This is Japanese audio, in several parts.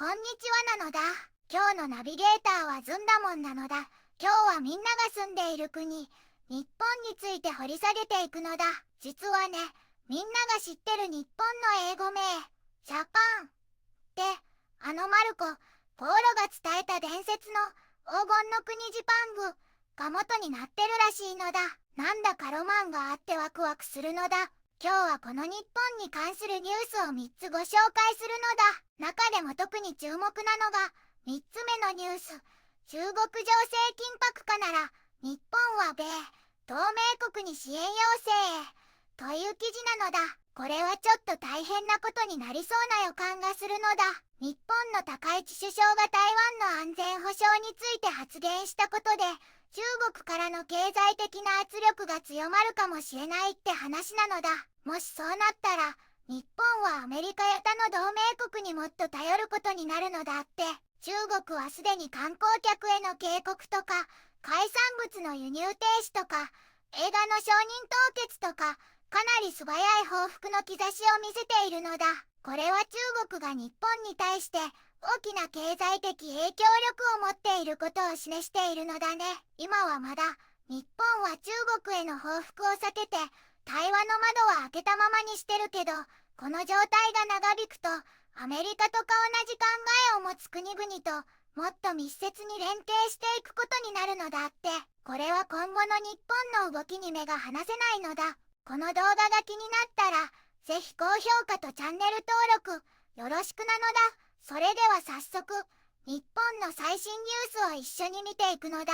こんにちはなのだ。今日のナビゲーターはずんだもんなのだ。今日はみんなが住んでいる国、日本について掘り下げていくのだ。実はね、みんなが知ってる日本の英語名、ジャパンって、マルコ・ポーロが伝えた伝説の黄金の国ジパングが元になってるらしいのだ。なんだかロマンがあってワクワクするのだ。今日はこの日本に関するニュースを3つご紹介するのだ。中でも特に注目なのが3つ目のニュース。中国情勢緊迫化なら日本は米同盟国に支援要請へという記事なのだ。これはちょっと大変なことになりそうな予感がするのだ。日本の高市首相が台湾の安全保障について発言したことで中国からの経済的な圧力が強まるかもしれないって話なのだ。もしそうなったら日本はアメリカや他の同盟国にもっと頼ることになるのだって。中国はすでに観光客への警告とか海産物の輸入停止とか映画の承認凍結とかかなり素早い報復の兆しを見せているのだ。これは中国が日本に対して大きな経済的影響力を持っていることを示しているのだね。今はまだ日本は中国への報復を避けて対話の窓は開けたままにしてるけど、この状態が長引くとアメリカとか同じ考えを持つ国々ともっと密接に連携していくことになるのだって。これは今後の日本の動きに目が離せないのだ。この動画が気になったらぜひ高評価とチャンネル登録よろしくなのだ。それでは早速日本の最新ニュースを一緒に見ていくのだ。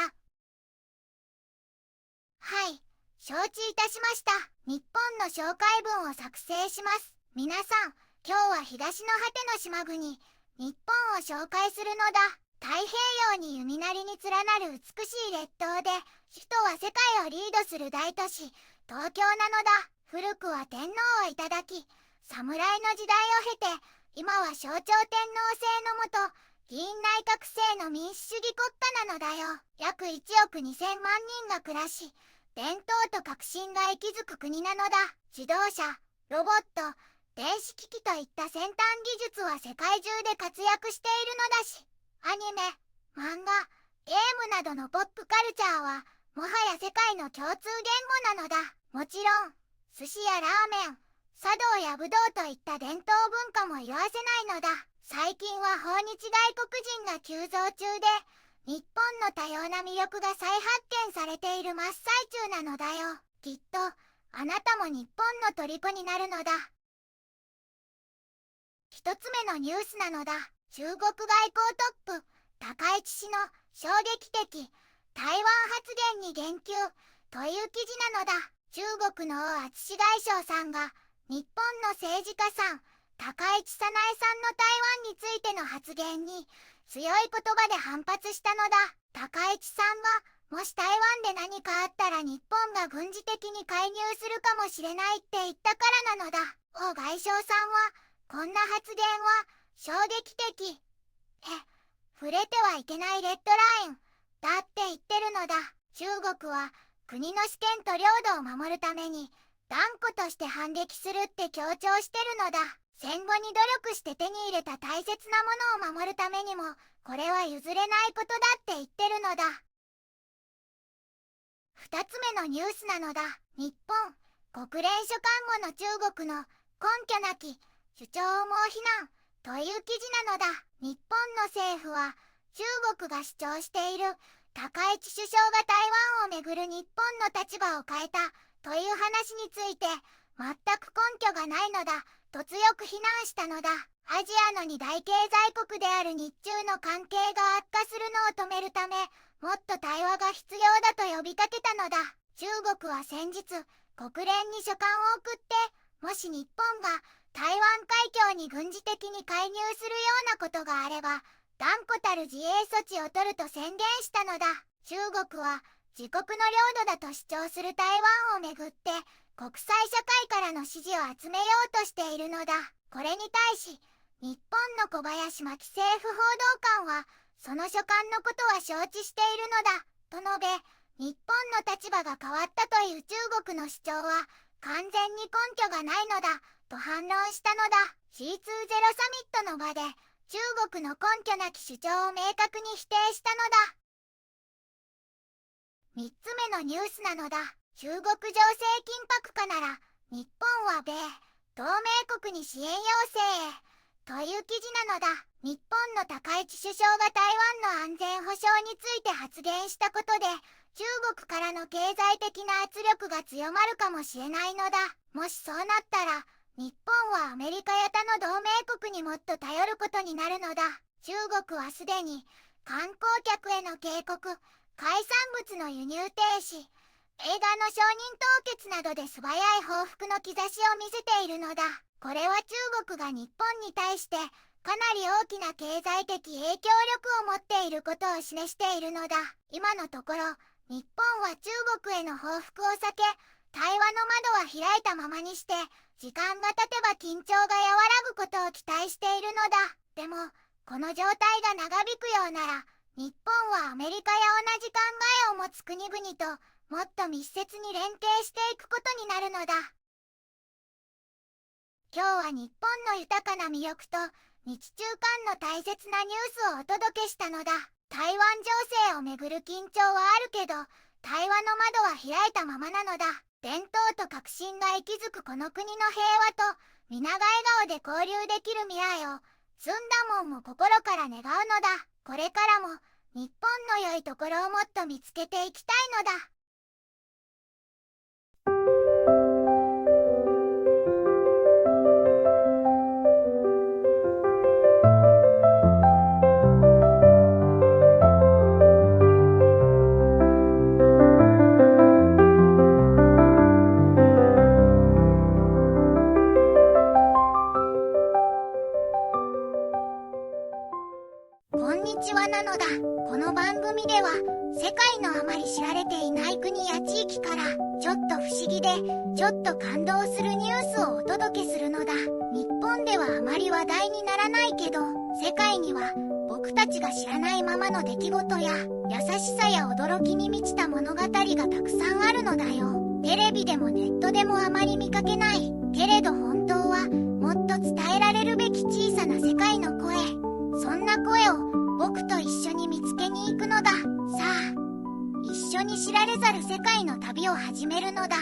はい、承知いたしました。日本の紹介文を作成します。皆さん、今日は東の果ての島国、日本を紹介するのだ。太平洋に弓なりに連なる美しい列島で、首都は世界をリードする大都市、東京なのだ。古くは天皇をいただき、侍の時代を経て、今は象徴天皇制のもと、議員内閣制の民主主義国家なのだよ。約1億2000万人が暮らし、伝統と革新が息づく国なのだ。自動車、ロボット、電子機器といった先端技術は世界中で活躍しているのだし、アニメ、漫画、ゲームなどのポップカルチャーはもはや世界の共通言語なのだ。もちろん寿司やラーメン、茶道や武道といった伝統文化も色あせないのだ。最近は訪日外国人が急増中で日本の多様な魅力が再発見されている真っ最中なのだよ。きっとあなたも日本の虜になるのだ。一つ目のニュースなのだ。中国外交トップ高市氏の衝撃的台湾発言に言及という記事なのだ。中国の王厚志外相さんが日本の政治家さん高市早苗さんの台湾についての発言に強い言葉で反発したのだ。高市さんがもし台湾で何かあったら日本が軍事的に介入するかもしれないって言ったからなのだ。王外相さんはこんな発言は衝撃的。触れてはいけないレッドラインだって言ってるのだ。中国は国の主権と領土を守るために断固として反撃するって強調してるのだ。戦後に努力して手に入れた大切なものを守るためにもこれは譲れないことだって言ってるのだ。二つ目のニュースなのだ。日本国連書簡後の中国の根拠なき主張をもう非難という記事なのだ。日本の政府は中国が主張している高市首相が台湾をめぐる日本の立場を変えたという話について全く根拠がないのだと強く非難したのだ。アジアの二大経済国である日中の関係が悪化するのを止めるためもっと対話が必要だと呼びかけたのだ。中国は先日国連に書簡を送ってもし日本が台湾海峡に軍事的に介入するようなことがあれば断固たる自衛措置を取ると宣言したのだ。中国は自国の領土だと主張する台湾をめぐって国際社会からの支持を集めようとしているのだ。これに対し日本の小林真希政府報道官はその書簡のことは承知しているのだと述べ、日本の立場が変わったという中国の主張は完全に根拠がないのだと反論したのだ。C20 サミットの場で中国の根拠なき主張を明確に否定したのだ。3つ目のニュースなのだ。中国情勢緊迫化なら日本は米同盟国に支援要請へという記事なのだ。日本の高市首相が台湾の安全保障について発言したことで中国からの経済的な圧力が強まるかもしれないのだ。もしそうなったら日本はアメリカや他の同盟国にもっと頼ることになるのだ。中国はすでに観光客への警告、海産物の輸入停止、映画の承認凍結などで素早い報復の兆しを見せているのだ。これは中国が日本に対してかなり大きな経済的影響力を持っていることを示しているのだ。今のところ日本は中国への報復を避け、対話の窓は開いたままにして、時間が経てば緊張が和らぐことを期待しているのだ。でも、この状態が長引くようなら、日本はアメリカや同じ考えを持つ国々ともっと密接に連携していくことになるのだ。今日は日本の豊かな魅力と日中間の大切なニュースをお届けしたのだ。台湾情勢をめぐる緊張はあるけど、対話の窓は開いたままなのだ。伝統と革新が息づくこの国の平和と皆が笑顔で交流できる未来をずんだもんも心から願うのだ。これからも日本の良いところをもっと見つけていきたいのだ。こんにちはなのだ。この番組では世界のあまり知られていない国や地域からちょっと不思議でちょっと感動するニュースをお届けするのだ。日本ではあまり話題にならないけど、世界には僕たちが知らないままの出来事や優しさや驚きに満ちた物語がたくさんあるのだよ。テレビでもネットでもあまり見かけない。けれど本当はもっと伝えられるべき小さな世界の声。そんな声を僕と一緒に見つけに行くのだ。さあ、一緒に知られざる世界の旅を始めるのだ。